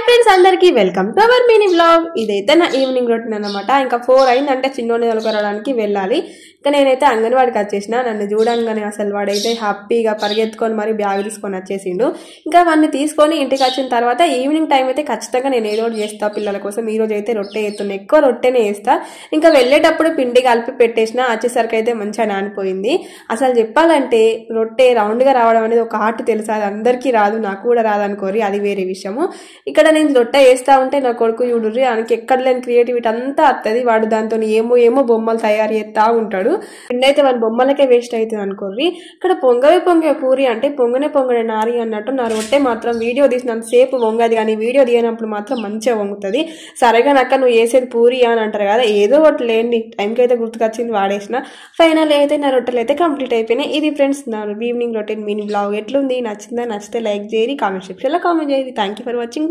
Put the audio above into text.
Friends అందరికీ welcome to our mini vlog. ఇదైతే నా ఈవినింగ్ రొటీన్ అన్నమాట. ఇంకా 4 అయిందంటే చిన్నోని తోలుకురావడానికి వెళ్ళాలి. ఇంకా నేనైతే అంగన్వాడికి వచ్చేసిన. నన్ను చూడంగానే అసలు వాడైతే హ్యాపీగా పరిగెత్తుకొని మరి బ్యాగ్ తీసుకొని వచ్చేసిండు. ఇంకా వాడిని తీసుకొని ఇంటికి వచ్చిన తర్వాత ఈవినింగ్ టైం అయితే ఖచ్చితంగా నేను ఏదో ఒకటి చేస్తా పిల్లల కోసం. ఈ రోజు అయితే రొట్టె వేస్తున్నా, ఎక్కువ రొట్టెనే వేస్తా. ఇంకా వెళ్ళేటప్పుడు పిండి కలిపి పెట్టేసిన, వచ్చేసరికి అయితే మంచిగా నానిపోయింది. అసలు చెప్పాలంటే రొట్టె రౌండ్గా రావడం అనేది ఒక ఆర్ట్ తెలుసా, అది అందరికీ రాదు, నాకు కూడా రాదనుకోరి, అది వేరే విషయము. ఇక్కడ నేను రొట్టె వేస్తా ఉంటే నా కొడుకు చూడుర్రి, ఆయనకి ఎక్కడ లేని క్రియేటివిటీ అంతా వస్తుంది. వాడు దాంతో ఏమో బొమ్మలు తయారు చేస్తా ఉంటాడు. పిండైతే వాడి బొమ్మలకే వేస్ట్ అవుతుంది అనుకోర్రి. ఇక్కడ పొంగే పూరి అంటే పొంగనే నారి అన్నట్టు నా రొట్టె మాత్రం వీడియో తీసినంత సేపు వంగది, కానీ వీడియో తీయనప్పుడు మాత్రం మంచిగా వంగుతుంది. సరేగా నాక నువ్వు వేసేది పూరి అని అంటారు కదా, ఏదో ఒకటి లేండి, టైంకి అయితే గుర్తుకొచ్చింది వాడేసిన. ఫైనల్ అయితే నా రొట్టెలు అయితే కంప్లీట్ అయిపోయినాయి. ఇది ఫ్రెండ్స్ నా ఈవినింగ్ రొటీన్ మినీ బ్లాగ్. ఎట్లుంది, నచ్చిందా? నచ్చితే లైక్ చేయండి, కామెంట్ సెక్షన్లో కామెంట్ చేయండి. Thank you for watching.